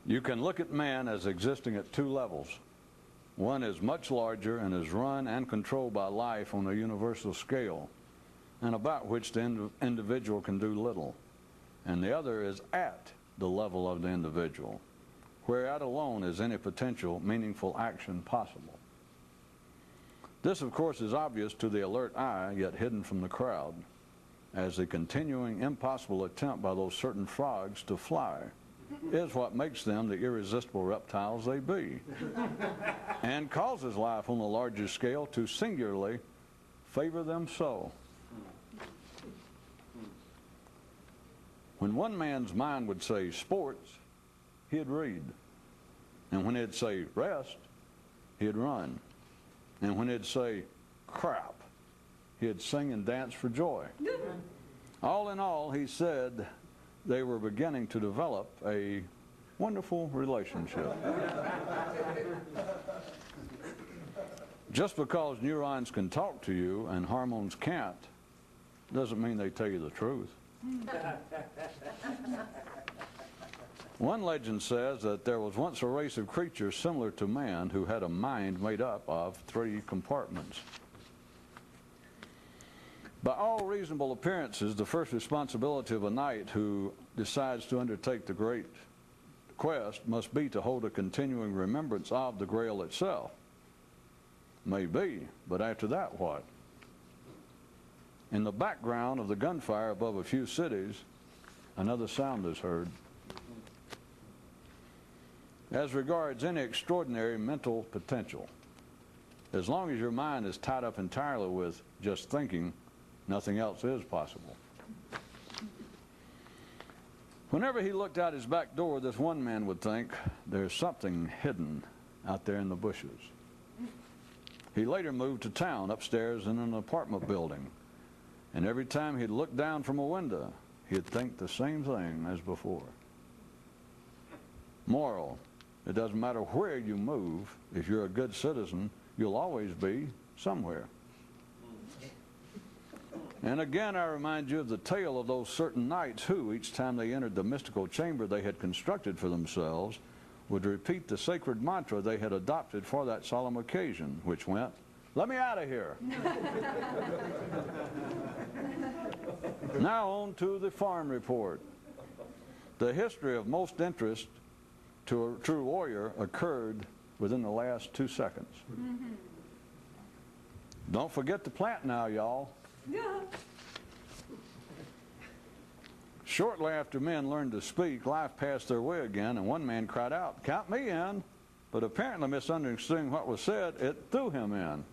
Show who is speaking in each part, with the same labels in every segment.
Speaker 1: You can look at man as existing at two levels. One is much larger and is run and controlled by life on a universal scale, and about which the individual can do little. And the other is at the level of the individual, whereat alone is any potential meaningful action possible. This, of course, is obvious to the alert eye, yet hidden from the crowd, as the continuing impossible attempt by those certain frogs to fly is what makes them the irresistible reptiles they be, and causes life on a larger scale to singularly favor them so. When one man's mind would say sports, he'd read. And when it'd say rest, he'd run. And when it'd say crap, he'd sing and dance for joy. All in all, he said they were beginning to develop a wonderful relationship. Just because neurons can talk to you and hormones can't, doesn't mean they tell you the truth. One legend says that there was once a race of creatures similar to man who had a mind made up of 3 compartments. By all reasonable appearances, the first responsibility of a knight who decides to undertake the great quest must be to hold a continuing remembrance of the Grail itself. Maybe, but after that what? In the background of the gunfire above a few cities, another sound is heard. As regards any extraordinary mental potential, as long as your mind is tied up entirely with just thinking, nothing else is possible. Whenever he looked out his back door, this one man would think, there's something hidden out there in the bushes. He later moved to town, upstairs in an apartment building, and every time he'd look down from a window, he'd think the same thing as before. Moral: it doesn't matter where you move, if you're a good citizen, you'll always be somewhere. And again, I remind you of the tale of those certain knights who, each time they entered the mystical chamber they had constructed for themselves, would repeat the sacred mantra they had adopted for that solemn occasion, which went, "Let me out of here." Now on to the farm report. The history of most interest to a true warrior occurred within the last 2 seconds. Don't forget to plant now, y'all. Shortly after men learned to speak, life passed their way again, and one man cried out, "Count me in," but apparently misunderstanding what was said, it threw him in.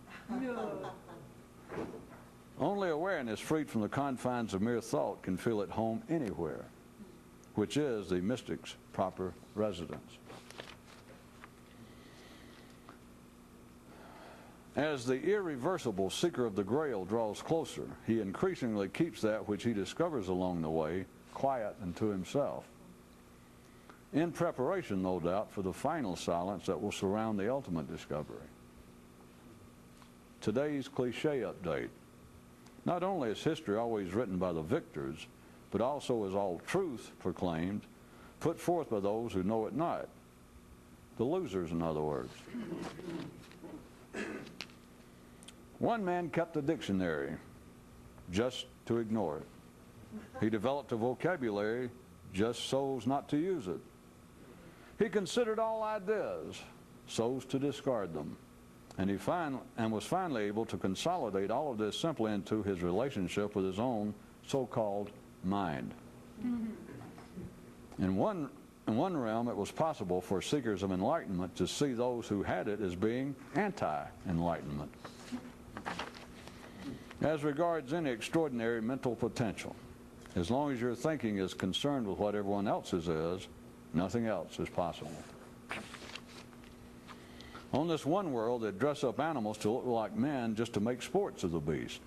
Speaker 1: Only awareness freed from the confines of mere thought can feel at home anywhere, which is the mystic's proper residence. As the irreversible seeker of the Grail draws closer, he increasingly keeps that which he discovers along the way quiet and to himself, in preparation, no doubt, for the final silence that will surround the ultimate discovery. Today's cliche update. Not only is history always written by the victors, but also is all truth proclaimed, put forth by those who know it not. The losers, in other words. One man kept a dictionary just to ignore it. He developed a vocabulary just so as not to use it. He considered all ideas so as to discard them. And was finally able to consolidate all of this simply into his relationship with his own so-called mind. In one realm, it was possible for seekers of enlightenment to see those who had it as being anti-enlightenment. As regards any extraordinary mental potential, as long as your thinking is concerned with what everyone else's is, nothing else is possible. On this one world, they dress up animals to look like men just to make sports of the beast.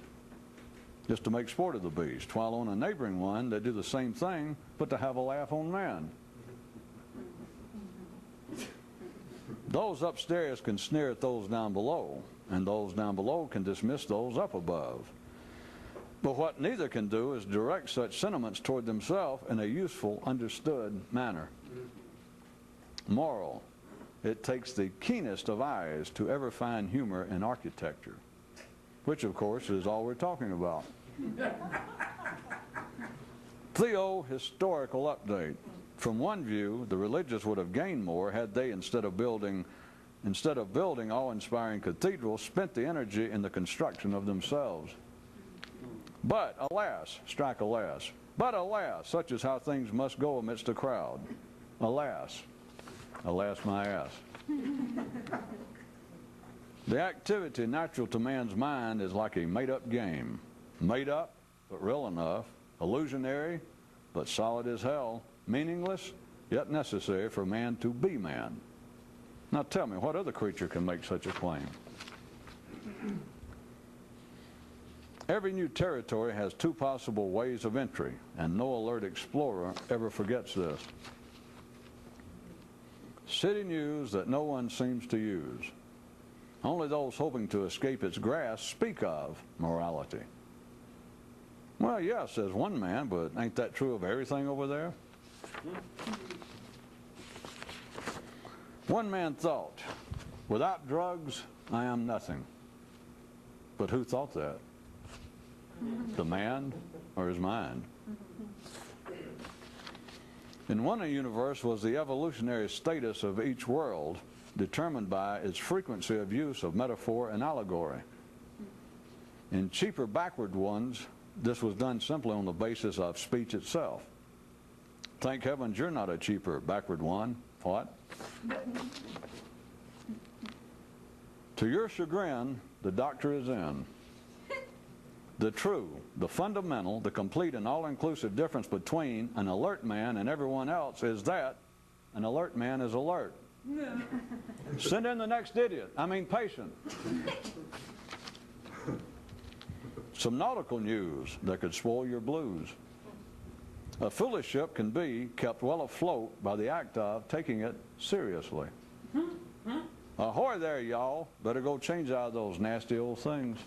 Speaker 1: Just to make sport of the beast. While on a neighboring one, they do the same thing, but to have a laugh on man. Those upstairs can sneer at those down below, and those down below can dismiss those up above. But what neither can do is direct such sentiments toward themselves in a useful, understood manner. Moral. It takes the keenest of eyes to ever find humor in architecture, which, of course, is all we're talking about. Theo-historical update. From one view, the religious would have gained more had they, instead of building awe-inspiring cathedrals, spent the energy in the construction of themselves. But alas, strike alas, but alas, such is how things must go amidst a crowd. Alas, alas my ass. The activity natural to man's mind is like a made-up game. Made up, but real enough. Illusionary, but solid as hell. Meaningless, yet necessary for man to be man. Now tell me, what other creature can make such a claim? Every new territory has two possible ways of entry, and no alert explorer ever forgets this. City news that no one seems to use. Only those hoping to escape its grasp speak of morality. Well, yeah, says one man, but ain't that true of everything over there? One man thought, without drugs, I am nothing. But who thought that? The man or his mind? In one universe was the evolutionary status of each world determined by its frequency of use of metaphor and allegory. In cheaper, backward ones, this was done simply on the basis of speech itself. Thank heavens you're not a cheaper, backward one. What? To your chagrin, the doctor is in. The true, the fundamental, the complete and all-inclusive difference between an alert man and everyone else is that an alert man is alert. Send in the next idiot. I mean patient. Some nautical news that could spoil your blues. A foolish ship can be kept well afloat by the act of taking it seriously. Ahoy there, y'all. Better go change out those nasty old things.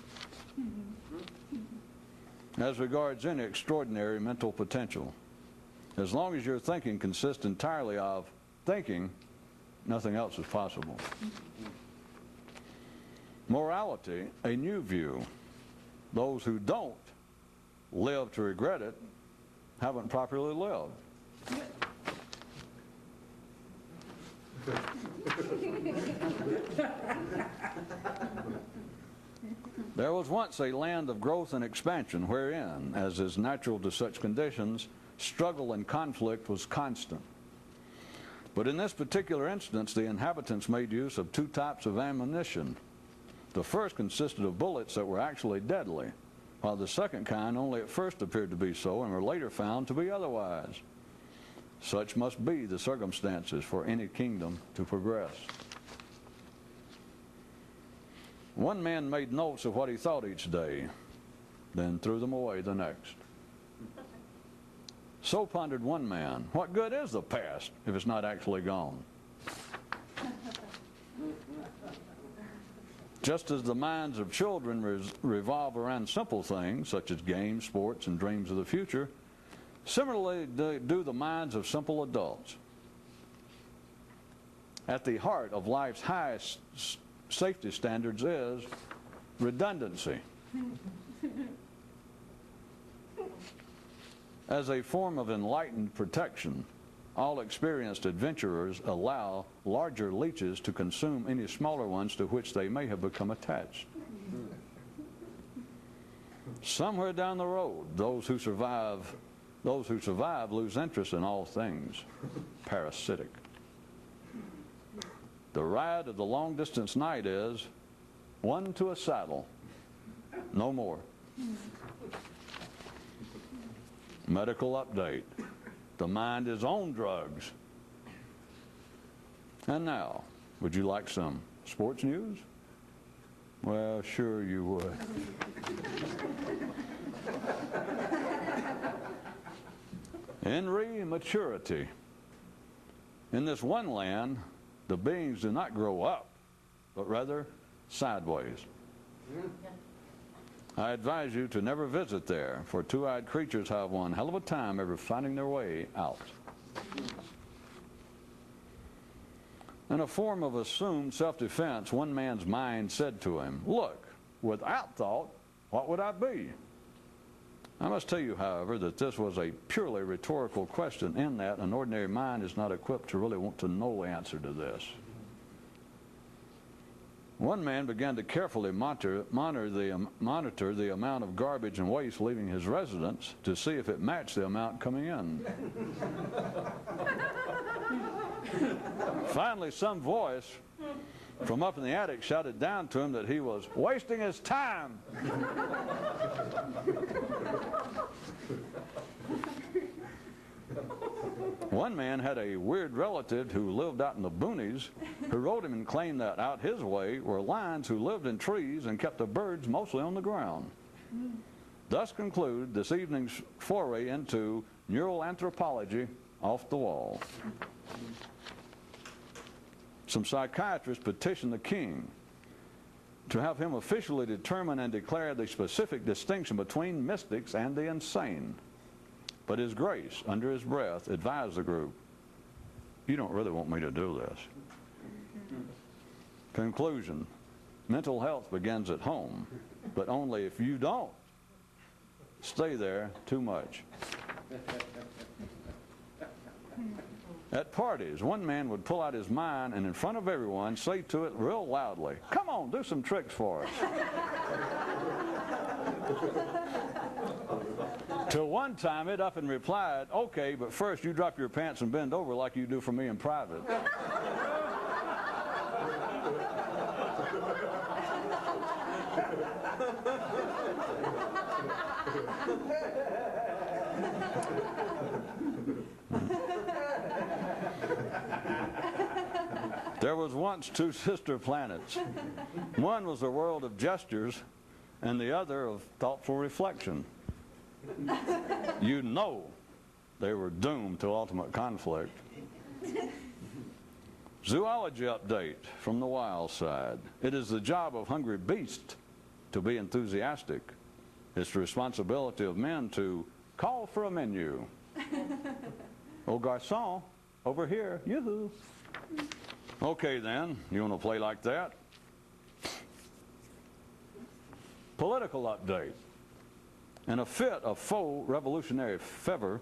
Speaker 1: As regards any extraordinary mental potential, as long as your thinking consists entirely of thinking, nothing else is possible. Morality, a new view. Those who don't live to regret it haven't properly lived. There was once a land of growth and expansion wherein, as is natural to such conditions, struggle and conflict was constant. But in this particular instance, the inhabitants made use of two types of ammunition. The first consisted of bullets that were actually deadly, while the second kind only at first appeared to be so and were later found to be otherwise. Such must be the circumstances for any kingdom to progress. One man made notes of what he thought each day, then threw them away the next. So pondered one man, what good is the past if it's not actually gone? Just as the minds of children revolve around simple things, such as games, sports, and dreams of the future, similarly do the minds of simple adults. At the heart of life's highest safety standards is redundancy. As a form of enlightened protection, all experienced adventurers allow larger leeches to consume any smaller ones to which they may have become attached. Somewhere down the road, those who survive lose interest in all things parasitic. The ride of the long-distance night is one to a saddle, no more. Medical update. The mind is on drugs. And now, would you like some sports news? Well, sure you would. In maturity. In this one land, the beings do not grow up, but rather sideways. I advise you to never visit there, for two-eyed creatures have one hell of a time ever finding their way out. In a form of assumed self-defense, one man's mind said to him, "Look, without thought, what would I be?" I must tell you, however, that this was a purely rhetorical question, in that an ordinary mind is not equipped to really want to know the answer to this. One man began to carefully monitor the amount of garbage and waste leaving his residence to see if it matched the amount coming in. Finally, some voice from up in the attic shouted down to him that he was wasting his time. One man had a weird relative who lived out in the boonies who wrote him and claimed that out his way were lions who lived in trees and kept the birds mostly on the ground. Thus conclude this evening's foray into neural anthropology off the wall. Some psychiatrists petitioned the king to have him officially determine and declare the specific distinction between mystics and the insane. But His Grace, under his breath, advised the group, "You don't really want me to do this." Conclusion: mental health begins at home, but only if you don't stay there too much. At parties, one man would pull out his mind and in front of everyone say to it real loudly, "Come on, do some tricks for us." Till one time it up and replied, "Okay, but first you drop your pants and bend over like you do for me in private." There was once two sister planets. One was a world of gestures and the other of thoughtful reflection. You know they were doomed to ultimate conflict. Zoology update from the wild side. It is the job of hungry beasts to be enthusiastic. It's the responsibility of men to call for a menu. "Au garçon, over here, yoo-hoo." Okay then, you want to play like that? Political update. In a fit of faux revolutionary fervor,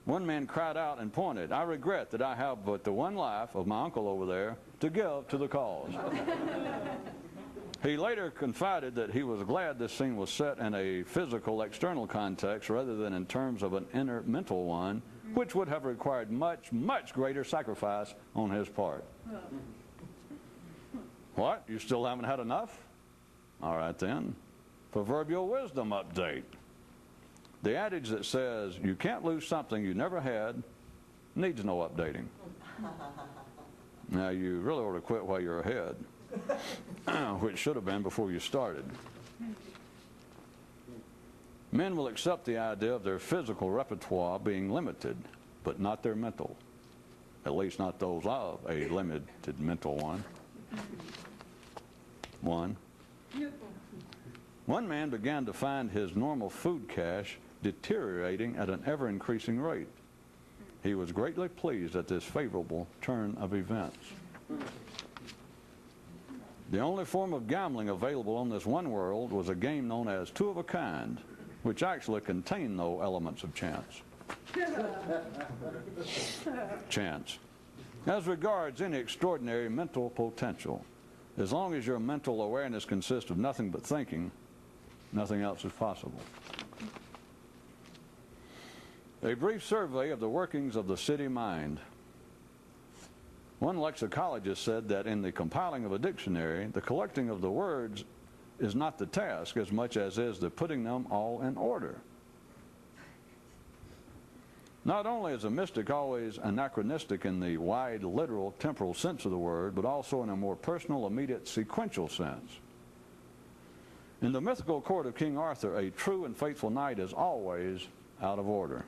Speaker 1: one man cried out and pointed, "I regret that I have but the one life of my uncle over there to give to the cause." He later confided that he was glad this scene was set in a physical external context rather than in terms of an inner mental one, which would have required much, much greater sacrifice on his part. What? You still haven't had enough? All right then. Proverbial wisdom update. The adage that says you can't lose something you never had needs no updating. Now you really ought to quit while you're ahead, which should have been before you started. Men will accept the idea of their physical repertoire being limited, but not their mental. At least not those of a limited mental one. One man began to find his normal food cache deteriorating at an ever-increasing rate. He was greatly pleased at this favorable turn of events. The only form of gambling available on this one world was a game known as Two of a Kind, which actually contained no elements of chance. As regards any extraordinary mental potential, as long as your mental awareness consists of nothing but thinking, nothing else is possible. A brief survey of the workings of the city mind. One lexicologist said that in the compiling of a dictionary, the collecting of the words is not the task as much as is the putting them all in order. Not only is a mystic always anachronistic in the wide, literal, temporal sense of the word, but also in a more personal, immediate, sequential sense. In the mythical court of King Arthur, a true and faithful knight is always out of order.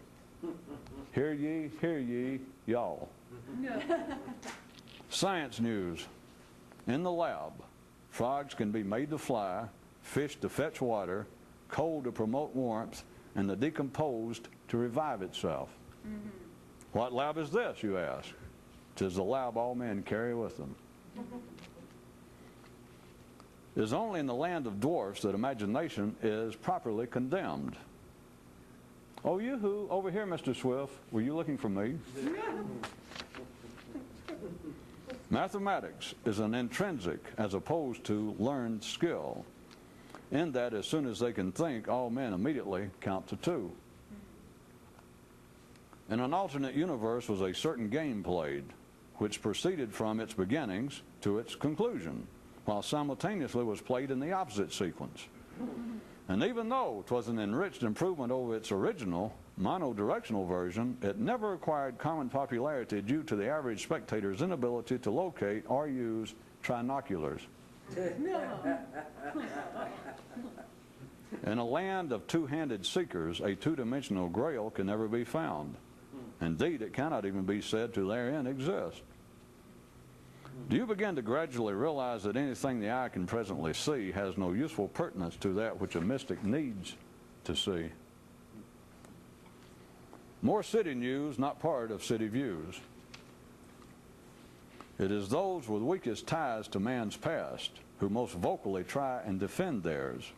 Speaker 1: Hear ye, y'all. Science news. In the lab, frogs can be made to fly, fish to fetch water, coal to promote warmth, and the decomposed to revive itself. What lab is this, you ask? 'tis the lab all men carry with them. It is only in the land of dwarfs that imagination is properly condemned. Oh, you who, over here, Mr. Swift, were you looking for me? Mathematics is an intrinsic as opposed to learned skill, in that as soon as they can think, all men immediately count to 2. In an alternate universe was a certain game played, which proceeded from its beginnings to its conclusion, while simultaneously was played in the opposite sequence. And even though 'twas an enriched improvement over its original, monodirectional version, it never acquired common popularity due to the average spectator's inability to locate or use trinoculars. In a land of two-handed seekers, a two-dimensional grail can never be found. Indeed, it cannot even be said to therein exist. Do you begin to gradually realize that anything the eye can presently see has no useful pertinence to that which a mystic needs to see? More city news, not part of city views. It is those with weakest ties to man's past who most vocally try and defend theirs.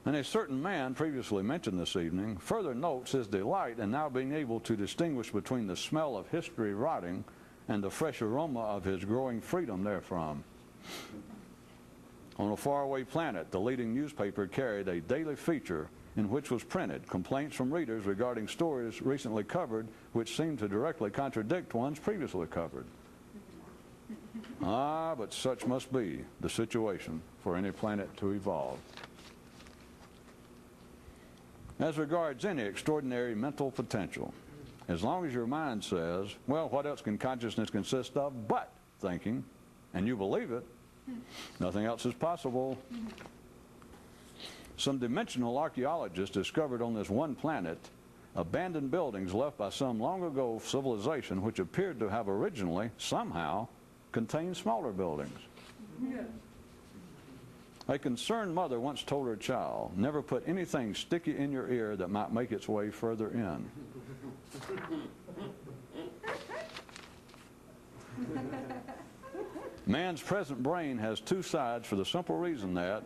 Speaker 1: And a certain man, previously mentioned this evening, further notes his delight in now being able to distinguish between the smell of history rotting and the fresh aroma of his growing freedom therefrom. On a faraway planet, the leading newspaper carried a daily feature in which was printed complaints from readers regarding stories recently covered which seemed to directly contradict ones previously covered. Ah, but such must be the situation for any planet to evolve. As regards any extraordinary mental potential, as long as your mind says, well, what else can consciousness consist of but thinking, and you believe it, nothing else is possible. Some dimensional archaeologists discovered on this one planet abandoned buildings left by some long ago civilization which appeared to have originally, somehow, contained smaller buildings. Yeah. A concerned mother once told her child, never put anything sticky in your ear that might make its way further in. Man's present brain has 2 sides for the simple reason that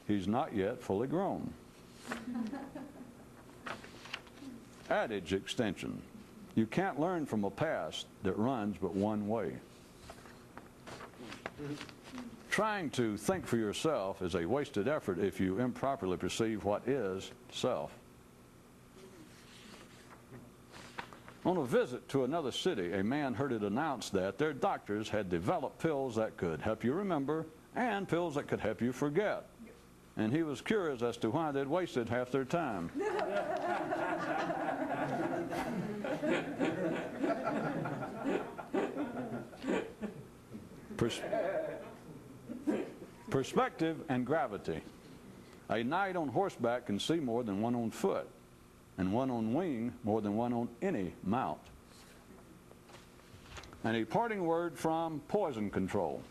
Speaker 1: he's not yet fully grown. Adage extension. You can't learn from a past that runs but one way. Trying to think for yourself is a wasted effort if you improperly perceive what is self. On a visit to another city, a man heard it announced that their doctors had developed pills that could help you remember and pills that could help you forget. And he was curious as to why they'd wasted half their time. Perspective and gravity. A knight on horseback can see more than one on foot, and one on wing more than one on any mount. And a parting word from poison control.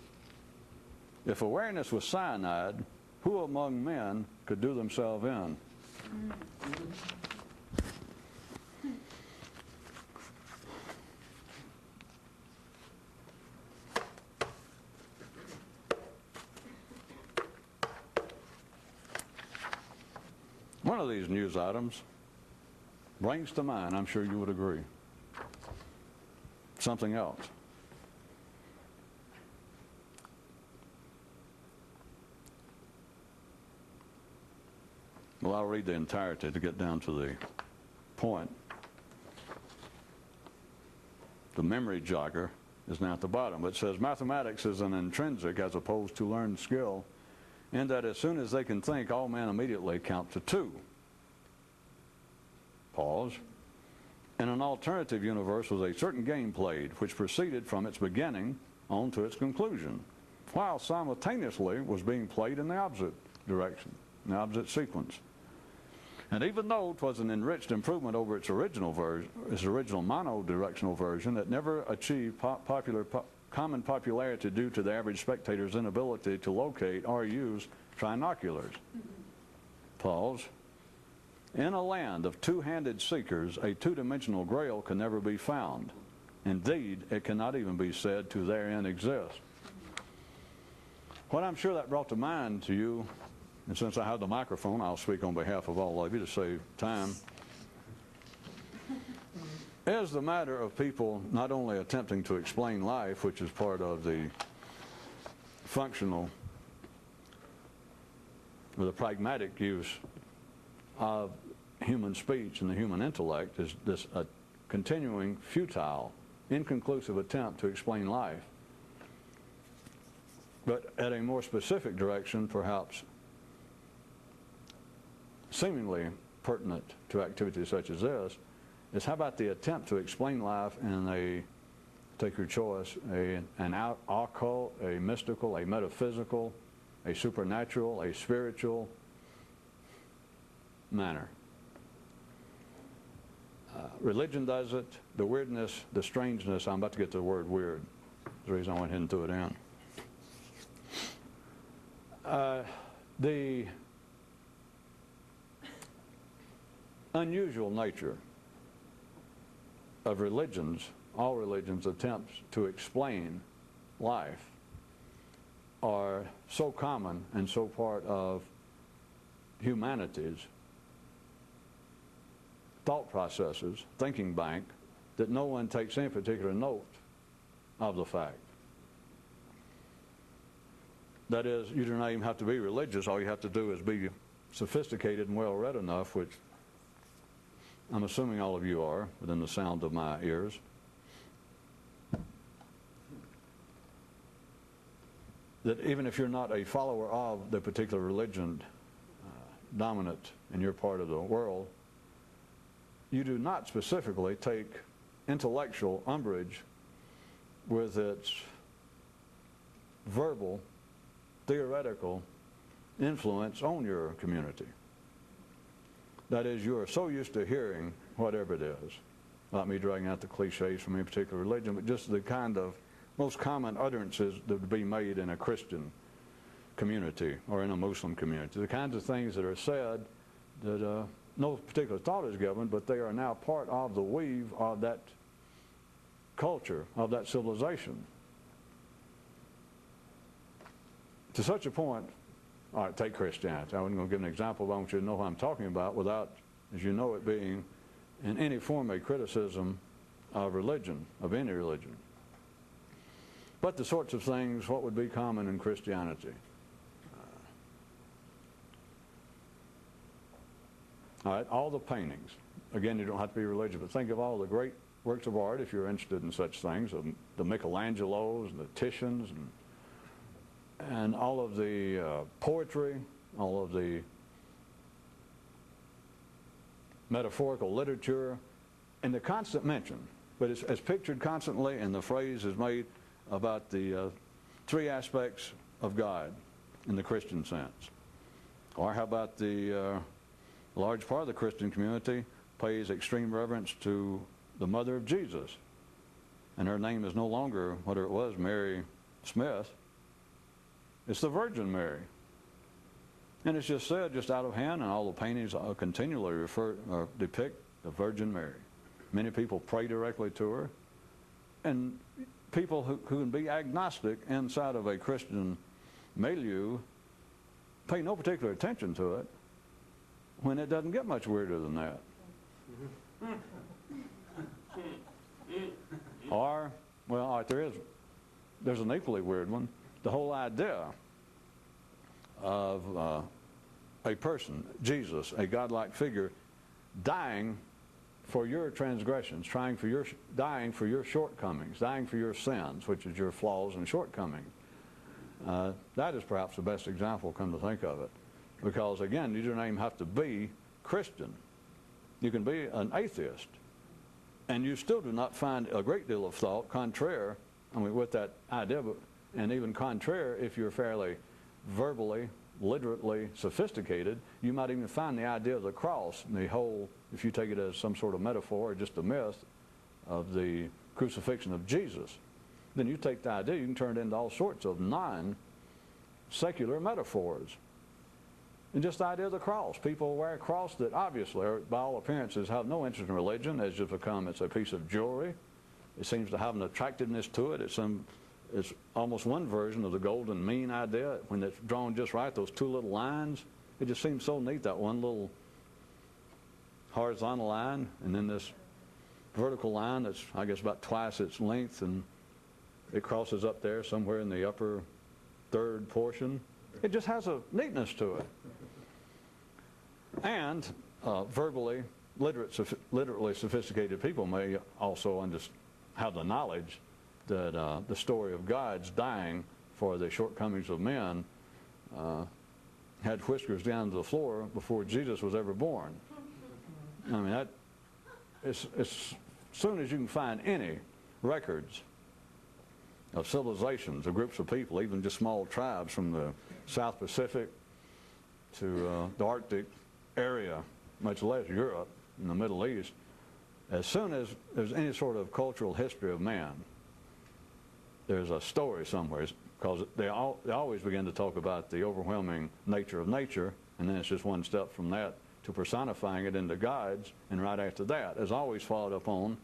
Speaker 1: If awareness was cyanide, who among men could do themselves in? One of these news items brings to mind, I'm sure you would agree, something else. Well, I'll read the entirety to get down to the point. The memory jogger is now at the bottom. It says, mathematics is an intrinsic as opposed to learned skill, in that as soon as they can think, all men immediately count to 2. Pause. In an alternative universe was a certain game played, which proceeded from its beginning on to its conclusion, while simultaneously was being played in the opposite direction, in the opposite sequence. And even though it was an enriched improvement over its original version, its original monodirectional version, it never achieved common popularity due to the average spectator's inability to locate or use trinoculars. Pause. In a land of two-handed seekers, a two-dimensional grail can never be found. Indeed, it cannot even be said to therein exist. What I'm sure that brought to mind to you, and since I have the microphone, I'll speak on behalf of all of you to save time, is the matter of people not only attempting to explain life, which is part of the functional or the pragmatic use of human speech and the human intellect, is this continuing futile, inconclusive attempt to explain life. But at a more specific direction, perhaps seemingly pertinent to activities such as this, is how about the attempt to explain life in a, take your choice, an occult, a mystical, a metaphysical, a supernatural, a spiritual manner. Religion does it. The weirdness, the strangeness, I'm about to get to the word weird. That's the reason I went ahead and threw it in. The unusual nature of religions, all religions' attempts to explain life, are so common and so part of humanity's thought processes, thinking bank, that no one takes any particular note of the fact. That is, you do not even have to be religious. All you have to do is be sophisticated and well-read enough, which I'm assuming all of you are, within the sound of my ears. That even if you're not a follower of the particular religion dominant in your part of the world, you do not specifically take intellectual umbrage with its verbal, theoretical influence on your community. That is, you are so used to hearing whatever it is, not me dragging out the cliches from any particular religion, but just the kind of most common utterances that would be made in a Christian community or in a Muslim community. The kinds of things that are said that no particular thought is given, but they are now part of the weave of that culture, of that civilization. To such a point, all right, take Christianity. I wasn't going to give an example, but I want you to know what I'm talking about without, as you know, it being in any form a criticism of religion, of any religion. But the sorts of things, what would be common in Christianity? All right, all the paintings. Again, you don't have to be religious, but think of all the great works of art, if you're interested in such things, the Michelangelos and the Titians, and all of the poetry, all of the metaphorical literature, and the constant mention, but it's pictured constantly, and the phrase is made about the three aspects of God in the Christian sense. Or how about the large part of the Christian community pays extreme reverence to the mother of Jesus, and her name is no longer what it was, Mary Smith. It's the Virgin Mary. And it's just said, just out of hand, and all the paintings continually depict the Virgin Mary. Many people pray directly to her, and people who can be agnostic inside of a Christian milieu pay no particular attention to it when it doesn't get much weirder than that. Or, well, all right, there's an equally weird one. The whole idea of a person, Jesus, a godlike figure, dying for your transgressions, dying for your shortcomings, dying for your sins, which is your flaws and shortcomings. That is perhaps the best example, come to think of it. Because, again, you don't even have to be Christian. You can be an atheist, and you still do not find a great deal of thought contrary, with that idea, and even contrary, if you're fairly verbally, literally sophisticated, you might even find the idea of the cross, and the whole, if you take it as some sort of metaphor or just a myth of the crucifixion of Jesus, then you take the idea, you can turn it into all sorts of non-secular metaphors. And just the idea of the cross. People wear a cross that obviously, or by all appearances, have no interest in religion. It's just become, it's a piece of jewelry. It seems to have an attractiveness to it. It's almost one version of the golden mean idea. When it's drawn just right, those two little lines, it just seems so neat, that one little horizontal line, and then this vertical line that's, I guess, about twice its length, and it crosses up there somewhere in the upper third portion. It just has a neatness to it. And verbally, literally sophisticated people may also have the knowledge that the story of God's dying for the shortcomings of men had whiskers down to the floor before Jesus was ever born. I mean, as soon as you can find any records of civilizations, of groups of people, even just small tribes from the South Pacific to the Arctic area, much less Europe and the Middle East, as soon as there's any sort of cultural history of man, there's a story somewhere, because they always begin to talk about the overwhelming nature of nature, and then it's just one step from that to personifying it into gods, and right after that is always followed up on,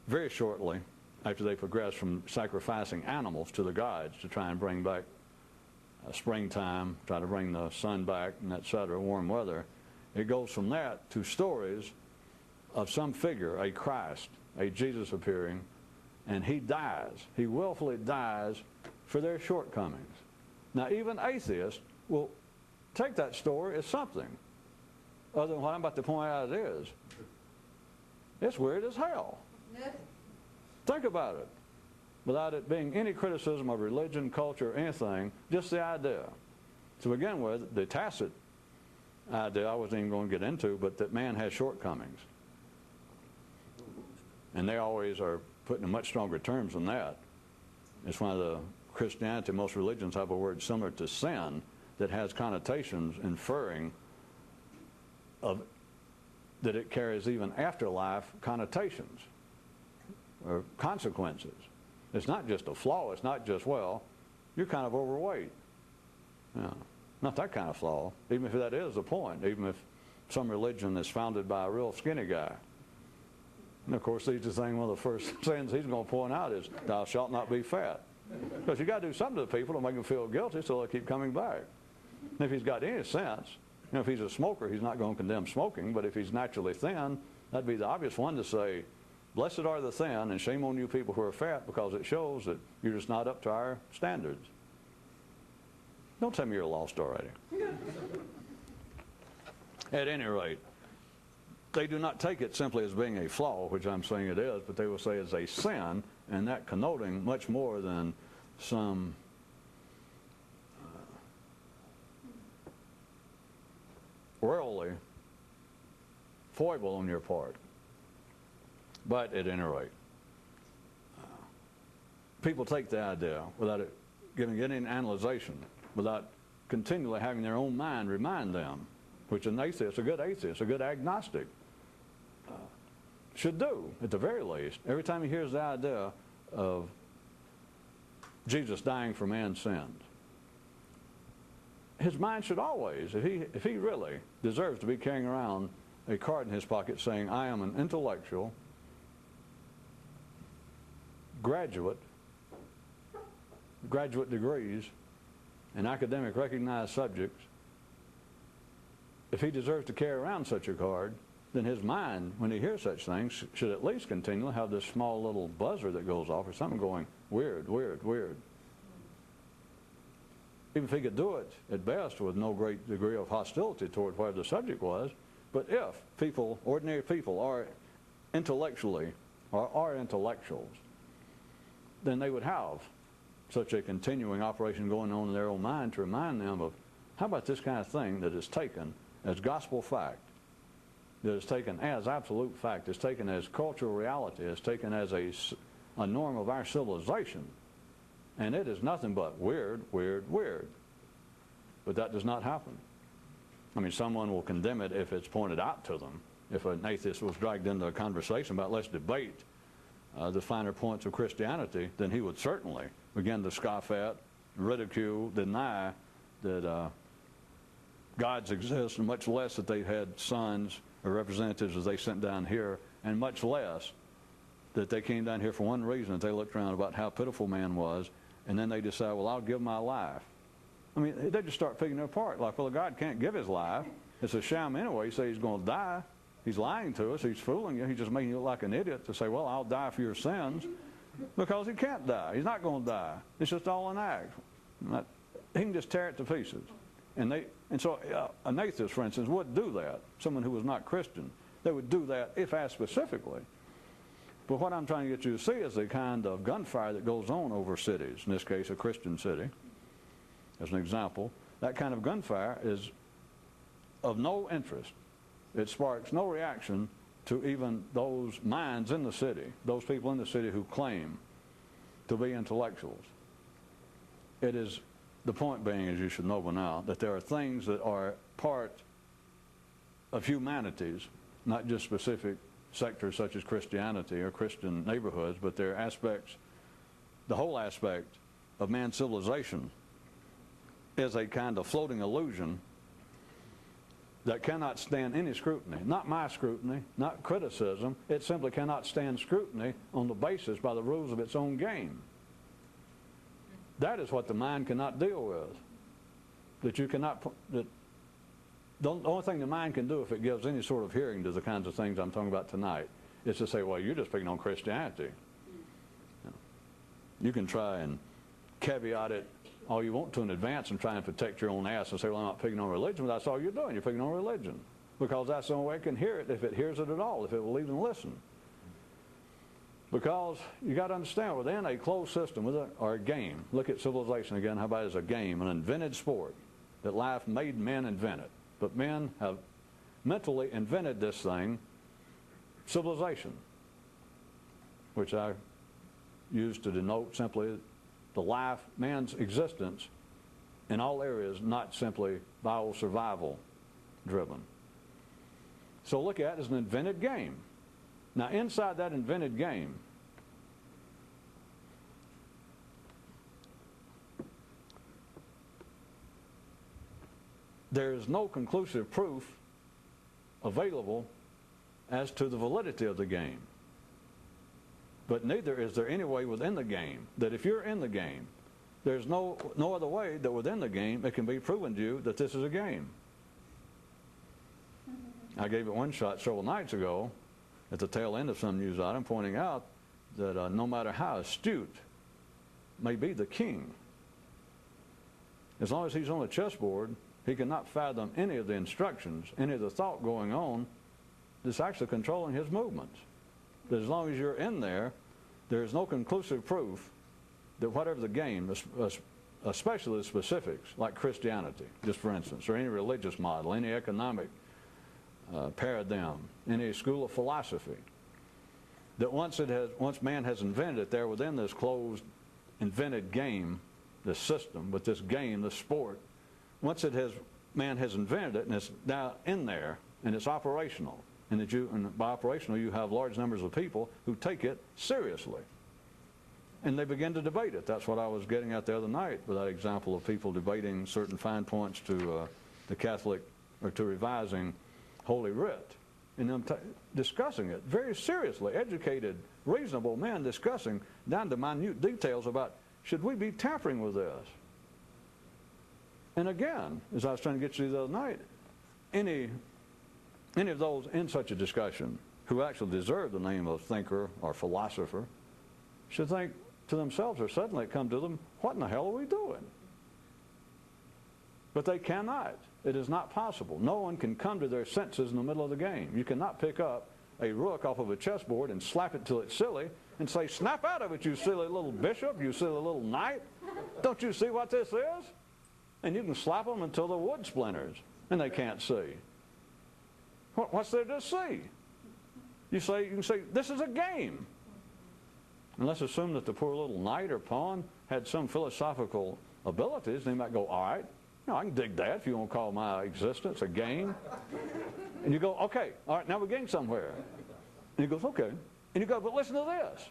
Speaker 1: very shortly after they progress from sacrificing animals to the gods to try and bring back springtime, try to bring the sun back, and etc., warm weather. It goes from that to stories of some figure, a Christ, a Jesus appearing, and he dies. He willfully dies for their shortcomings. Now, even atheists will take that story as something other than what I'm about to point out it is. It's weird as hell. Think about it. Without it being any criticism of religion, culture, or anything, just the idea. To begin with, the tacit idea I wasn't even going to get into, but that man has shortcomings. And they always are put in much stronger terms than that. It's why the Christianity, most religions have a word similar to sin that has connotations inferring of that it carries even afterlife connotations or consequences. It's not just a flaw. It's not just, well, you're kind of overweight. No, not that kind of flaw, even if that is the point, even if some religion is founded by a real skinny guy. And of course, he's the thing, one of the first sins he's going to point out is, thou shalt not be fat. Because you got to do something to the people to make them feel guilty so they'll keep coming back. And if he's got any sense, you know, if he's a smoker, he's not going to condemn smoking, but if he's naturally thin, that'd be the obvious one to say, blessed are the thin, and shame on you people who are fat, because it shows that you're just not up to our standards. Don't tell me you're lost already. At any rate, they do not take it simply as being a flaw, which I'm saying it is, but they will say it's a sin, and that connoting much more than some worldly foible on your part. But at any rate, people take the idea without it giving it any analyzation, without continually having their own mind remind them, which an atheist, a good atheist, a good agnostic, should do, at the very least, every time he hears the idea of Jesus dying for man's sins. His mind should always, if he really deserves to be carrying around a card in his pocket saying, I am an intellectual, graduate degrees, and academic recognized subjects, if he deserves to carry around such a card, then his mind, when he hears such things, should at least continually have this small little buzzer that goes off or something going, weird, weird, weird. Even if he could do it, at best, with no great degree of hostility toward whatever the subject was, but if people, ordinary people, are intellectually, or are intellectuals, then they would have such a continuing operation going on in their own mind to remind them of, how about this kind of thing that is taken as gospel fact, that is taken as absolute fact, is taken as cultural reality, is taken as a norm of our civilization, and it is nothing but weird, weird, weird. But that does not happen. I mean, someone will condemn it if it's pointed out to them. If an atheist was dragged into a conversation about, let's debate the finer points of Christianity, then he would certainly begin to scoff at, ridicule, deny that gods exist, and much less that they had sons or representatives as they sent down here, and much less that they came down here for one reason, that they looked around about how pitiful man was, and then they decide, well, I'll give my life. I mean, they just start picking it apart. Like, well, God can't give his life. It's a sham anyway. You say he's going to die. He's lying to us. He's fooling you. He's just making you look like an idiot to say, well, I'll die for your sins, because he can't die. He's not going to die. It's just all an act. He can just tear it to pieces. And so an atheist, for instance, would do that. Someone who was not Christian, they would do that if asked specifically. But what I'm trying to get you to see is the kind of gunfire that goes on over cities, in this case a Christian city, as an example. That kind of gunfire is of no interest. It sparks no reaction to even those minds in the city, those people in the city who claim to be intellectuals. It is, the point being, as you should know by now, that there are things that are part of humanities, not just specific sectors such as Christianity or Christian neighborhoods, but they're aspects, the whole aspect of man's civilization is a kind of floating illusion that cannot stand any scrutiny. Not my scrutiny, not criticism. It simply cannot stand scrutiny on the basis by the rules of its own game. That is what the mind cannot deal with. That you cannot, that the only thing the mind can do if it gives any sort of hearing to the kinds of things I'm talking about tonight is to say, well, you're just picking on Christianity. You can try and caveat it all you want to in advance and try and protect your own ass and say, well, I'm not picking on religion, but that's all you're doing. You're picking on religion. Because that's the only way it can hear it, if it hears it at all, if it will even listen. Because you got to understand, within a closed system, or a game, look at civilization again, how about it as a game, an invented sport that life made men invent it. But men have mentally invented this thing, civilization, which I use to denote simply the life, man's existence in all areas, not simply bio survival driven. So look at it as an invented game. Now inside that invented game, there is no conclusive proof available as to the validity of the game. But neither is there any way within the game that if you're in the game, there's no other way that within the game it can be proven to you that this is a game. I gave it one shot several nights ago at the tail end of some news item, pointing out that no matter how astute may be the king, as long as he's on the chessboard, he cannot fathom any of the instructions, any of the thought going on that's actually controlling his movements. That as long as you're in there, there is no conclusive proof that whatever the game, especially the specifics, like Christianity, just for instance, or any religious model, any economic paradigm, any school of philosophy, that once man has invented it there within this closed, invented game, this system, with this game, this sport, once man has invented it and it's now in there and it's operational, and by operational you have large numbers of people who take it seriously. And they begin to debate it. That's what I was getting at the other night with that example of people debating certain fine points to the Catholic, or to revising Holy Writ. And them discussing it very seriously, educated, reasonable men discussing down to minute details about, should we be tampering with this? And again, as I was trying to get you the other night, any of those in such a discussion who actually deserve the name of thinker or philosopher should think to themselves, or suddenly it come to them, what in the hell are we doing? But they cannot. It is not possible. No one can come to their senses in the middle of the game. You cannot pick up a rook off of a chessboard and slap it till it's silly and say, snap out of it, you silly little bishop, you silly little knight. Don't you see what this is? And you can slap them until the wood splinters, and they can't see. What's there to see? You can say, this is a game. And let's assume that the poor little knight or pawn had some philosophical abilities, and they might go, all right, I can dig that if you want to call my existence a game. And you go, okay, all right, now we're getting somewhere. And he goes, okay. And you go, but listen to this.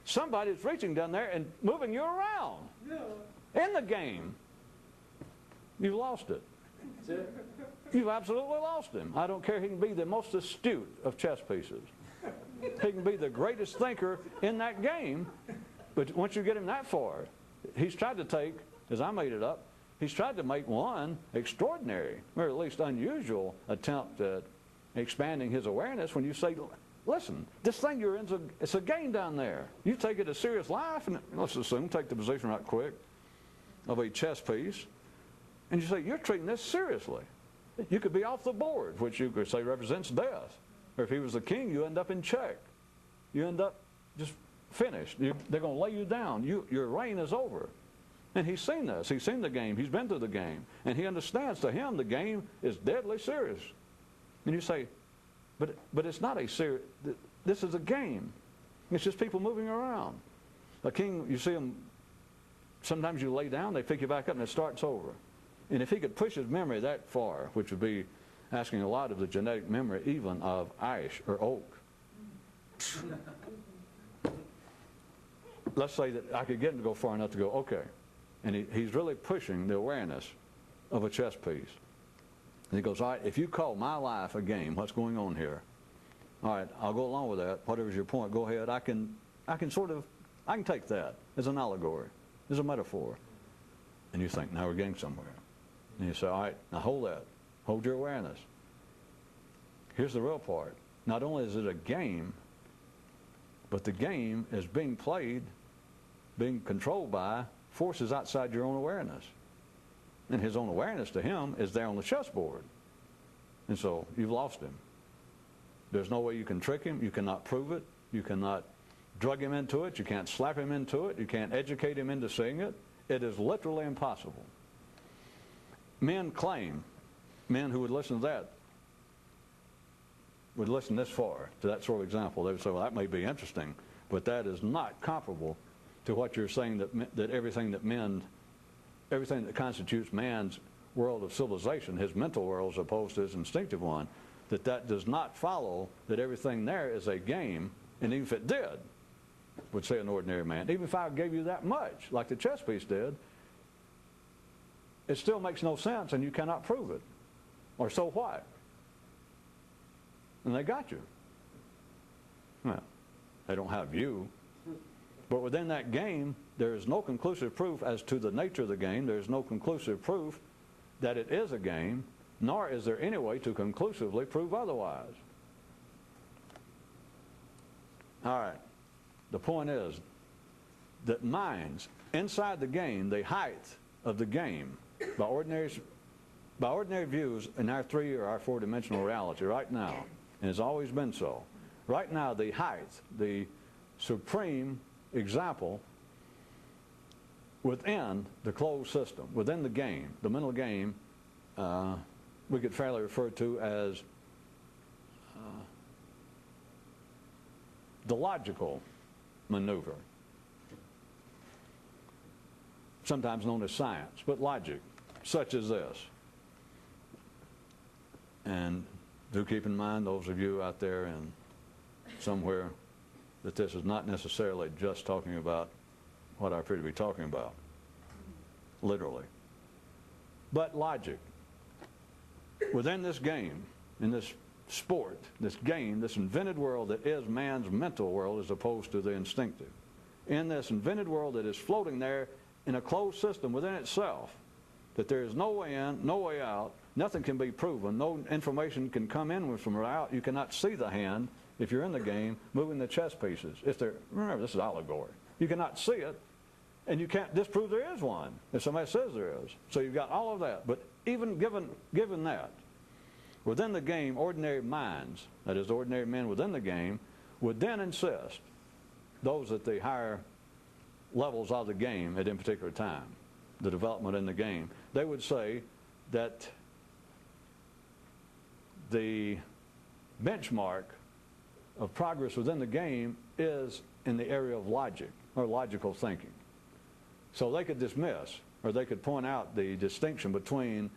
Speaker 1: Somebody's reaching down there and moving you around in the game. You've lost it. You've absolutely lost him. I don't care, he can be the most astute of chess pieces. He can be the greatest thinker in that game, but once you get him that far, he's tried to take, as I made it up, he's tried to make one extraordinary, or at least unusual, attempt at expanding his awareness when you say, listen, this thing you're in, it's a game down there. You take it as serious life, and let's assume, take the position right quick of a chess piece, and you say, you're treating this seriously. You could be off the board, which you could say represents death. Or if he was the king, you end up in check. You end up just finished. They're going to lay you down. Your reign is over. And he's seen this. He's seen the game. He's been through the game. And he understands, to him, the game is deadly serious. And you say, but it's not a serious, this is a game. It's just people moving around. A king, you see him, sometimes you lay down, they pick you back up, and it starts over. And if he could push his memory that far, which would be asking a lot of the genetic memory even of ash or oak. Let's say that I could get him to go far enough to go, okay. And he's really pushing the awareness of a chess piece. And he goes, all right, if you call my life a game, what's going on here? All right, I'll go along with that. Whatever's your point, go ahead. I can take that as an allegory, as a metaphor. And you think, now we're getting somewhere. And you say, all right, now hold that. Hold your awareness. Here's the real part. Not only is it a game, but the game is being played, being controlled by forces outside your own awareness. And his own awareness to him is there on the chessboard. And so you've lost him. There's no way you can trick him. You cannot prove it. You cannot drug him into it. You can't slap him into it. You can't educate him into seeing it. It is literally impossible. Men claim, men who would listen to that, would listen this far to that sort of example. They would say, well, that may be interesting, but that is not comparable to what you're saying, that everything that constitutes man's world of civilization, his mental world as opposed to his instinctive one, that does not follow that everything there is a game, and even if it did, would say an ordinary man, even if I gave you that much, like the chess piece did, it still makes no sense and you cannot prove it. Or so what? And they got you. Well, they don't have you. But within that game, there is no conclusive proof as to the nature of the game. There is no conclusive proof that it is a game, nor is there any way to conclusively prove otherwise. All right. The point is that minds inside the game, the height of the game, by ordinary views in our 3 or our 4-dimensional reality right now, and it's always been so, right now the height, the supreme example within the closed system, within the game, the mental game, we could fairly refer to as the logical maneuver, sometimes known as science, but logic, such as this. And do keep in mind, those of you out there and somewhere, that this is not necessarily just talking about what I appear to be talking about, literally. But logic. Within this game, in this sport, this game, this invented world that is man's mental world as opposed to the instinctive, in this invented world that is floating there in a closed system within itself, that there is no way in, no way out, nothing can be proven, no information can come in from out. You cannot see the hand, if you're in the game, moving the chess pieces. Remember, this is allegory. You cannot see it, and you can't disprove there is one if somebody says there is. So you've got all of that. But even given that, within the game, ordinary minds, that is, ordinary men within the game, would then insist, those at the higher levels of the game at any particular time, the development in the game, they would say that the benchmark of progress within the game is in the area of logic or logical thinking. So they could dismiss, or they could point out the distinction between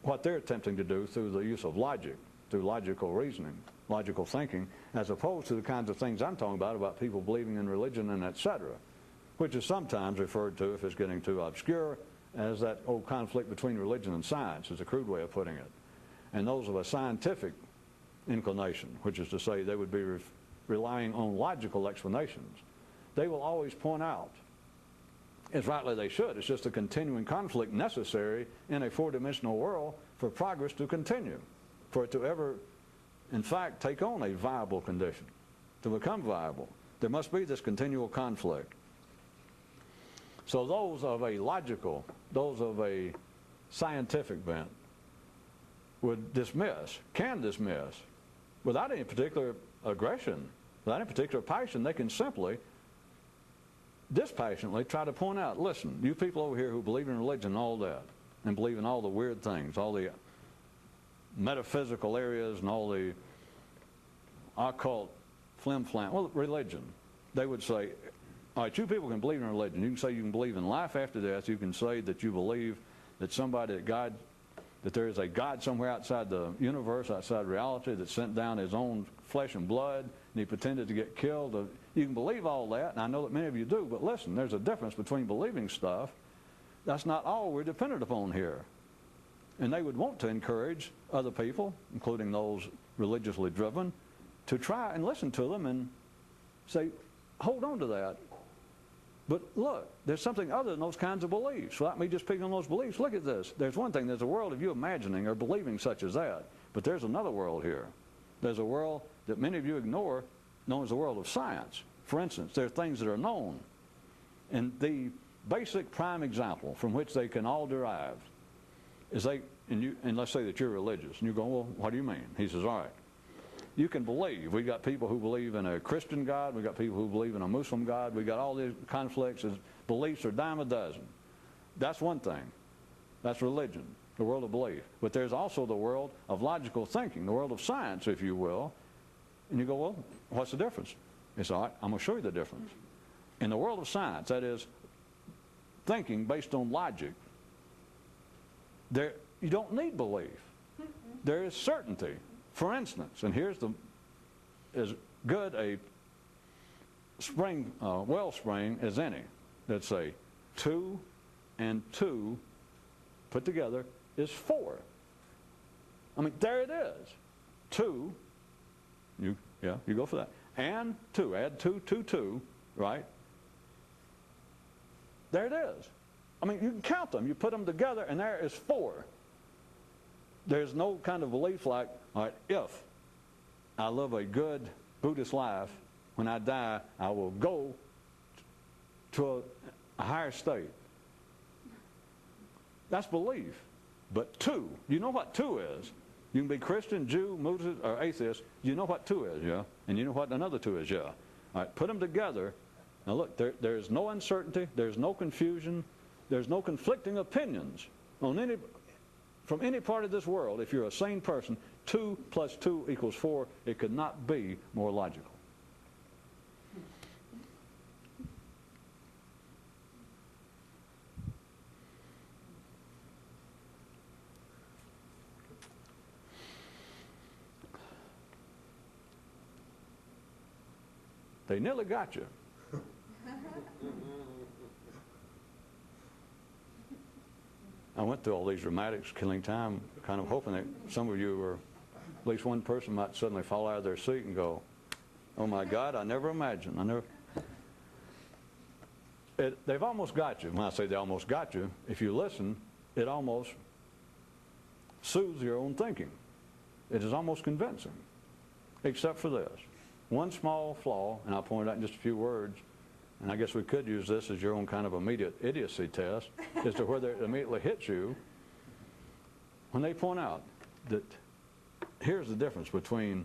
Speaker 1: what they're attempting to do through the use of logic, through logical reasoning, logical thinking, as opposed to the kinds of things I'm talking about people believing in religion and etc., which is sometimes referred to, if it's getting too obscure, as that old conflict between religion and science, is a crude way of putting it. And those of a scientific inclination, which is to say they would be relying on logical explanations. They will always point out, as rightly they should, it's just a continuing conflict necessary in a four-dimensional world for progress to continue, for it to ever, in fact, take on a viable condition, to become viable. There must be this continual conflict. So those of a logical, those of a scientific bent would dismiss, can dismiss, without any particular aggression, without any particular passion. They can simply, dispassionately try to point out, listen, you people over here who believe in religion and all that, and believe in all the weird things, all the metaphysical areas and all the occult flim-flam, well, religion, they would say, all right, you people can believe in religion. You can say you can believe in life after death. You can say that you believe that somebody, that God, that there is a God somewhere outside the universe, outside reality, that sent down his own flesh and blood, and he pretended to get killed. You can believe all that, and I know that many of you do, but listen, there's a difference between believing stuff. That's not all we're dependent upon here. And they would want to encourage other people, including those religiously driven, to try and listen to them and say, hold on to that. But look, there's something other than those kinds of beliefs. Without me just picking on those beliefs, look at this. There's one thing, there's a world of you imagining or believing such as that. But there's another world here. There's a world that many of you ignore, known as the world of science. For instance, there are things that are known. And the basic prime example from which they can all derive is and let's say that you're religious. And you go, well, what do you mean? He says, all right. You can believe. We've got people who believe in a Christian God. We've got people who believe in a Muslim God. We've got all these conflicts. And beliefs are a dime a dozen. That's one thing. That's religion, the world of belief. But there's also the world of logical thinking, the world of science, if you will. And you go, well, what's the difference? It's all right, I'm going to show you the difference. In the world of science, that is, thinking based on logic, you don't need belief. There is certainty. For instance, and here's as good a spring, wellspring as any, that say 2 and 2 put together is 4. I mean, there it is. 2, you go for that. And 2, add 2, 2, 2, right? There it is. I mean, you can count them. You put them together, and there is 4. There's no kind of belief like, all right, if I live a good Buddhist life, when I die, I will go to a higher state. That's belief. But 2, you know what 2 is. You can be Christian, Jew, Muslim, or atheist. You know what 2 is, yeah? And you know what another 2 is, yeah? All right, put them together. Now look, there's no uncertainty. There's no confusion. There's no conflicting opinions on from any part of this world. If you're a sane person, 2 plus 2 equals 4. It could not be more logical. They nearly got you. I went through all these dramatics, killing time, kind of hoping that some of you, or at least one person, might suddenly fall out of their seat and go, oh my God, I never imagined. They've almost got you. When I say they almost got you, if you listen, it almost soothes your own thinking. It is almost convincing, except for this. One small flaw, and I'll point out in just a few words, and I guess we could use this as your own kind of immediate idiocy test, as to whether it immediately hits you, when they point out that here's the difference between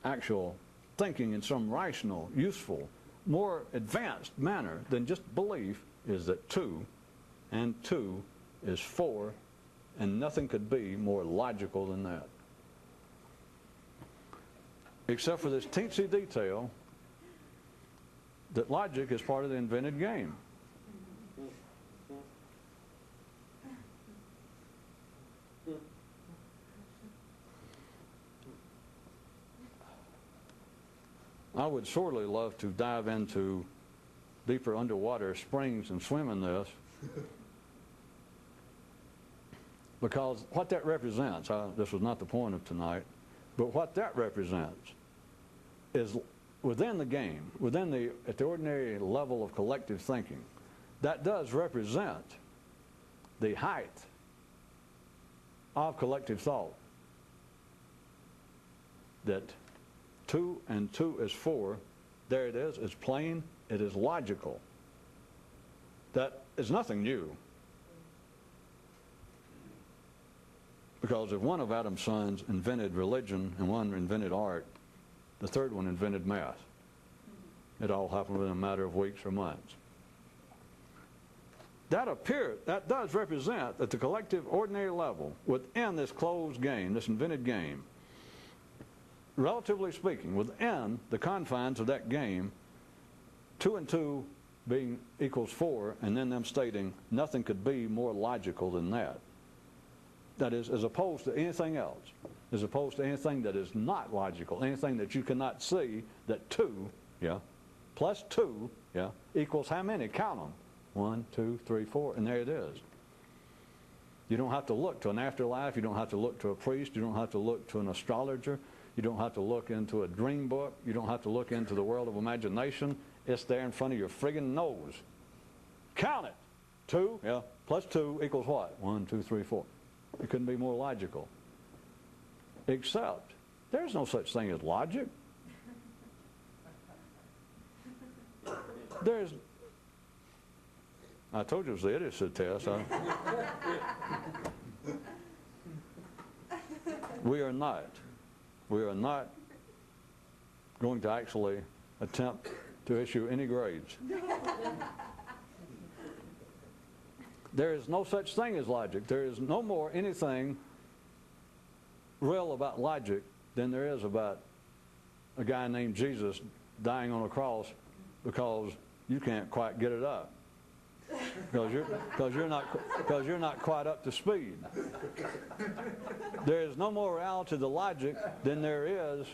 Speaker 1: actual thinking in some rational, useful, more advanced manner than just belief, is that 2 and 2 is 4, and nothing could be more logical than that. Except for this teensy detail that logic is part of the invented game. I would sorely love to dive into deeper underwater springs and swim in this, because what that represents, this was not the point of tonight, but what that represents is within the game, at the ordinary level of collective thinking, that does represent the height of collective thought. That 2 and 2 is 4, there it is, it's plain, it is logical. That is nothing new. Because if one of Adam's sons invented religion and one invented art, the third one invented math. It all happened within a matter of weeks or months. That does represent at the collective ordinary level, within this closed game, this invented game, relatively speaking, within the confines of that game, 2 and 2 being equals 4, and then them stating nothing could be more logical than that. That is, as opposed to anything else, as opposed to anything that is not logical, anything that you cannot see, that 2, plus 2, equals how many? Count them. 1, 2, 3, 4, and there it is. You don't have to look to an afterlife. You don't have to look to a priest. You don't have to look to an astrologer. You don't have to look into a dream book. You don't have to look into the world of imagination. It's there in front of your friggin' nose. Count it. 2, plus 2 equals what? 1, 2, 3, 4. It couldn't be more logical. Except, there's no such thing as logic. I told you it was the idiocy test. We are not going to actually attempt to issue any grades. There is no such thing as logic. There is no more anything real about logic than there is about a guy named Jesus dying on a cross because you can't quite get it up. Because you're not quite up to speed. There is no more reality to logic than there is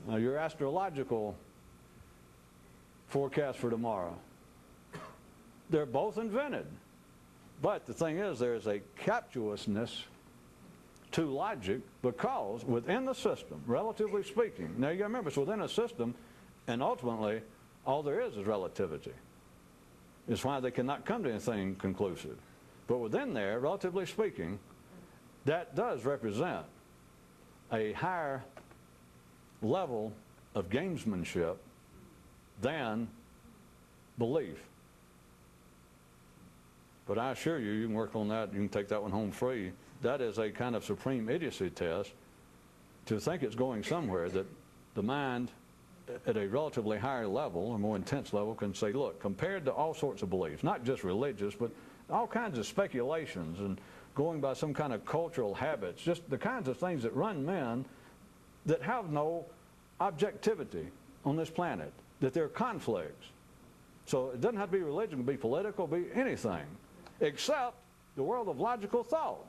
Speaker 1: your astrological forecast for tomorrow. They're both invented. But the thing is, there is a captiousness to logic because within the system, relatively speaking, now you got to remember, it's within a system, and ultimately, all there is relativity. It's why they cannot come to anything conclusive. But within there, relatively speaking, that does represent a higher level of gamesmanship than belief. But I assure you, you can work on that, you can take that one home free. That is a kind of supreme idiocy test to think it's going somewhere, that the mind at a relatively higher level, or more intense level, can say, look, compared to all sorts of beliefs, not just religious, but all kinds of speculations and going by some kind of cultural habits, just the kinds of things that run men that have no objectivity on this planet, that there are conflicts. So it doesn't have to be religion, it can be political, be anything, except the world of logical thought.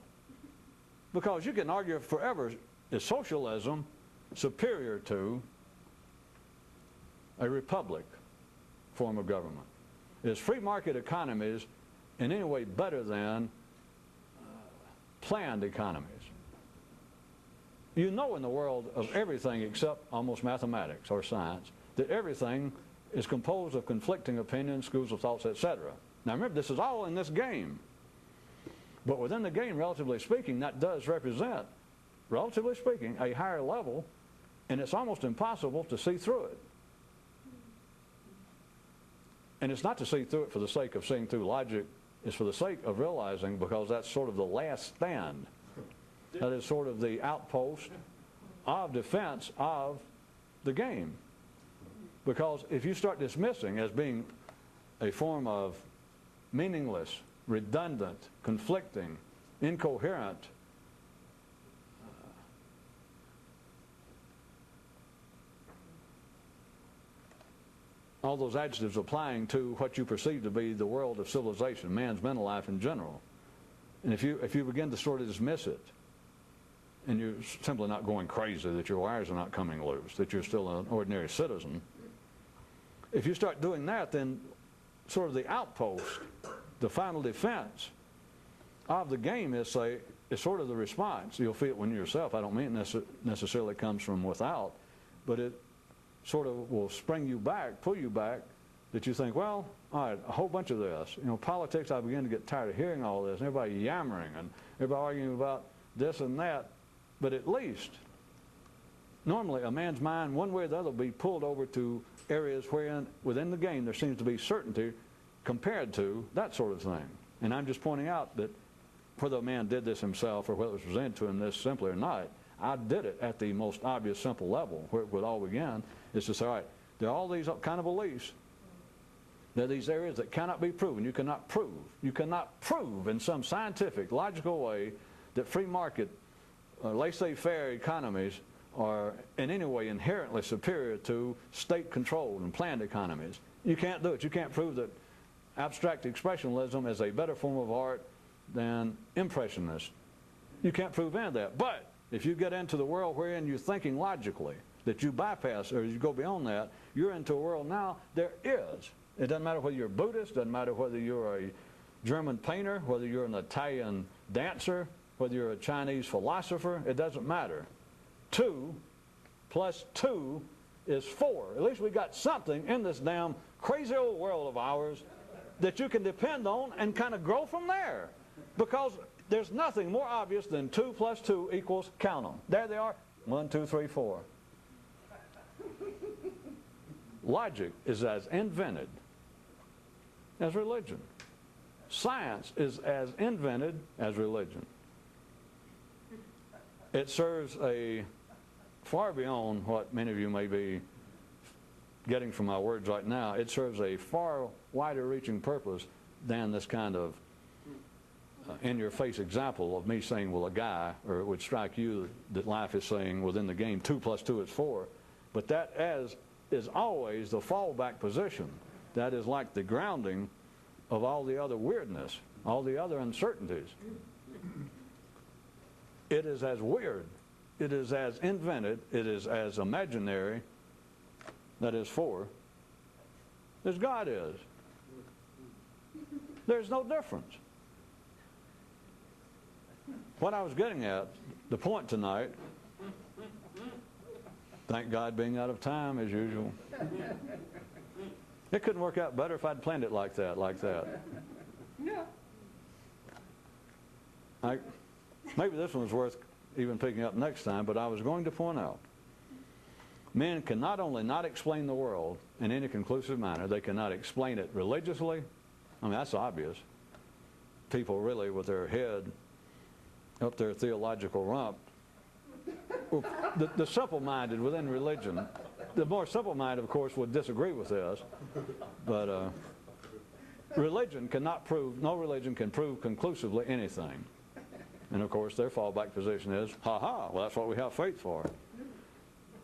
Speaker 1: Because you can argue forever, is socialism superior to a republic form of government? Is free market economies in any way better than planned economies? You know, in the world of everything except almost mathematics or science, that everything is composed of conflicting opinions, schools of thoughts, etc. Now remember, this is all in this game. But within the game, relatively speaking, that does represent, relatively speaking, a higher level, and it's almost impossible to see through it. And it's not to see through it for the sake of seeing through logic, it's for the sake of realizing, because that's sort of the last stand. That is sort of the outpost of defense of the game. Because if you start dismissing as being a form of meaningless, redundant, conflicting, incoherent, all those adjectives applying to what you perceive to be the world of civilization, man's mental life in general. And if you begin to sort of dismiss it, and you're simply not going crazy, that your wires are not coming loose, that you're still an ordinary citizen, if you start doing that, then sort of the outpost, the final defense of the game is, say, it's sort of the response. You'll feel it when you're yourself. I don't mean it necessarily comes from without, but it sort of will spring you back, pull you back, that you think, well, all right, a whole bunch of this. Politics, I begin to get tired of hearing all this, and everybody yammering, and everybody arguing about this and that. But at least, normally a man's mind, one way or the other, will be pulled over to areas wherein, within the game, there seems to be certainty compared to that sort of thing. And I'm just pointing out that whether a man did this himself or whether it was presented to him this simply or not, I did it at the most obvious, simple level, where it would all begin, is to say, all right, there are all these kind of beliefs. There are these areas that cannot be proven. You cannot prove in some scientific, logical way that free market, laissez-faire economies are in any way inherently superior to state-controlled and planned economies. You can't do it. You can't prove that abstract expressionism is a better form of art than impressionist. You can't prove any of that. But if you get into the world wherein you're thinking logically, that you bypass or you go beyond that, you're into a world now there is. It doesn't matter whether you're Buddhist, doesn't matter whether you're a German painter, whether you're an Italian dancer, whether you're a Chinese philosopher, it doesn't matter. 2 plus 2 is 4. At least we got something in this damn crazy old world of ours that you can depend on and kind of grow from there. Because there's nothing more obvious than 2 plus 2 equals, count them. There they are, 1, 2, 3, 4. Logic is as invented as religion. Science is as invented as religion. It serves a far beyond what many of you may be getting from my words right now. It serves a far wider reaching purpose than this kind of in-your-face example of me saying, well, a guy, or it would strike you that life is saying within the game 2 plus 2 is 4. But that is always the fallback position. That is like the grounding of all the other weirdness, all the other uncertainties. It is as weird, it is as invented, it is as imaginary, that is 4, as God is. There's no difference. What I was getting at, the point tonight, thank God being out of time as usual. It couldn't work out better if I'd planned it like that.
Speaker 2: Yeah.
Speaker 1: Maybe this one was worth even picking up next time, but I was going to point out, men can not only not explain the world in any conclusive manner, they cannot explain it religiously. I mean, that's obvious. People really with their head up their theological rump. Well, the simple-minded within religion, the more simple-minded, of course, would disagree with this, but religion cannot prove, no religion can prove conclusively anything. And, of course, their fallback position is, well, that's what we have faith for.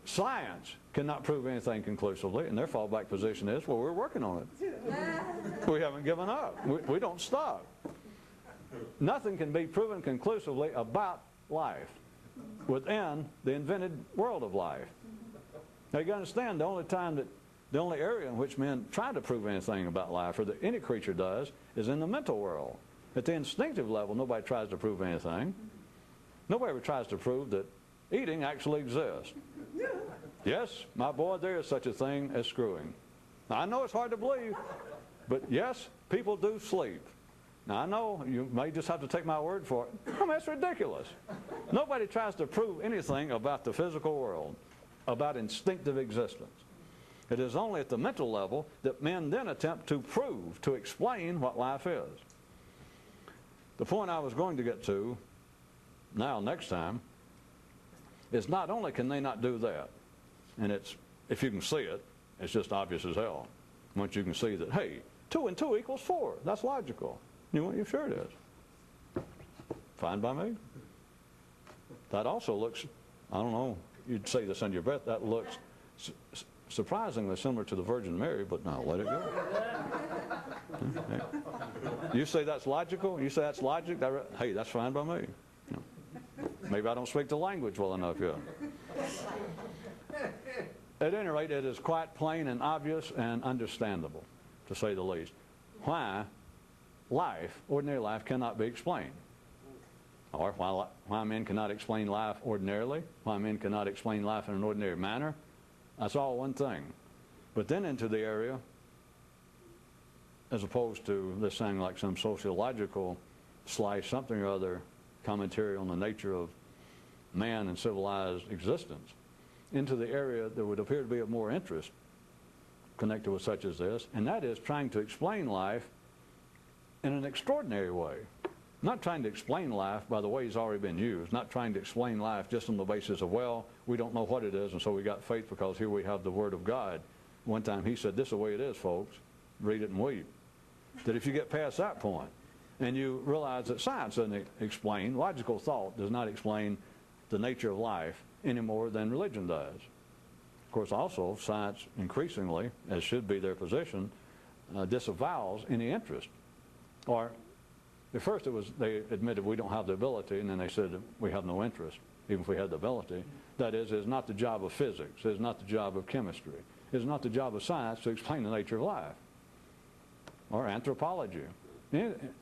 Speaker 1: Science cannot prove anything conclusively, and their fallback position is, well, we're working on it. We haven't given up. We don't stop. Nothing can be proven conclusively about life within the invented world of life. Now, you understand, the only area in which men try to prove anything about life, or that any creature does, is in the mental world. At the instinctive level, nobody tries to prove anything. Nobody ever tries to prove that eating actually exists. Yes, my boy, there is such a thing as screwing. Now, I know it's hard to believe, but yes, people do sleep. Now, I know you may just have to take my word for it. I mean, that's ridiculous. Nobody tries to prove anything about the physical world, about instinctive existence. It is only at the mental level that men then attempt to prove, to explain what life is. The point I was going to get to now, next time, is not only can they not do that, and it's, if you can see it, it's just obvious as hell. Once you can see that, hey, 2 and 2 equals 4. That's logical. You're sure it is. Fine by me. That also looks, I don't know, you'd say this under your breath, that looks surprisingly similar to the Virgin Mary, but no, let it go. You say that's logical? You say that's logic? Hey, that's fine by me. Maybe I don't speak the language well enough yet. At any rate, it is quite plain and obvious and understandable, to say the least, why life, ordinary life, cannot be explained. Or why men cannot explain life ordinarily, why men cannot explain life in an ordinary manner. That's all one thing. But then into the area, as opposed to this thing like some sociological slice, something or other, commentary on the nature of man and civilized existence, into the area that would appear to be of more interest connected with such as this, and that is trying to explain life in an extraordinary way. Not trying to explain life by the way it's already been used, not trying to explain life just on the basis of, well, we don't know what it is, and so we got faith because here we have the Word of God. One time he said, this is the way it is, folks. Read it and weep. That if you get past that point, and you realize that science doesn't explain, logical thought does not explain the nature of life any more than religion does. Of course, also, science increasingly, as should be their position, disavows any interest. Or at first they admitted we don't have the ability, and then they said we have no interest, even if we had the ability. That is, it's not the job of physics, it's not the job of chemistry, it's not the job of science to explain the nature of life. Or anthropology.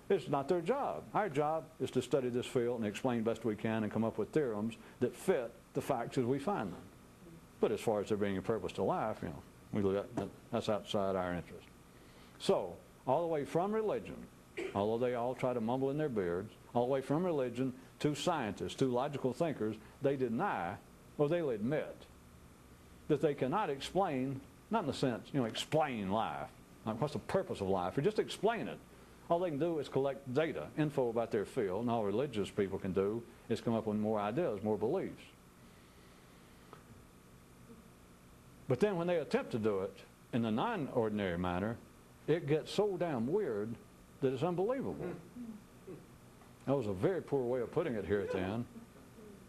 Speaker 1: It's not their job. Our job is to study this field and explain best we can and come up with theorems that fit the facts as we find them. But as far as there being a purpose to life, that's outside our interest. So, all the way from religion, although they all try to mumble in their beards, all the way from religion to scientists, to logical thinkers, they deny, or they'll admit, that they cannot explain, not in the sense, explain life. Like, what's the purpose of life? Or just explain it. All they can do is collect data, info about their field, and all religious people can do is come up with more ideas, more beliefs. But then when they attempt to do it in the non-ordinary manner, it gets so damn weird that it's unbelievable. That was a very poor way of putting it here at the end.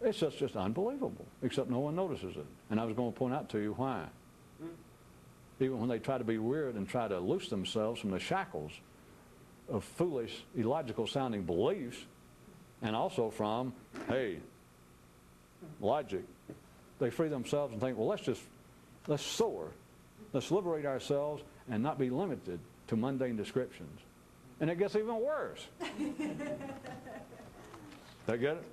Speaker 1: It's just unbelievable, except no one notices it. And I was going to point out to you why. Even when they try to be weird and try to loose themselves from the shackles of foolish, illogical sounding beliefs, and also from, hey, logic, they free themselves and think, well, let's soar. Let's liberate ourselves and not be limited to mundane descriptions. And it gets even worse. Did I get it?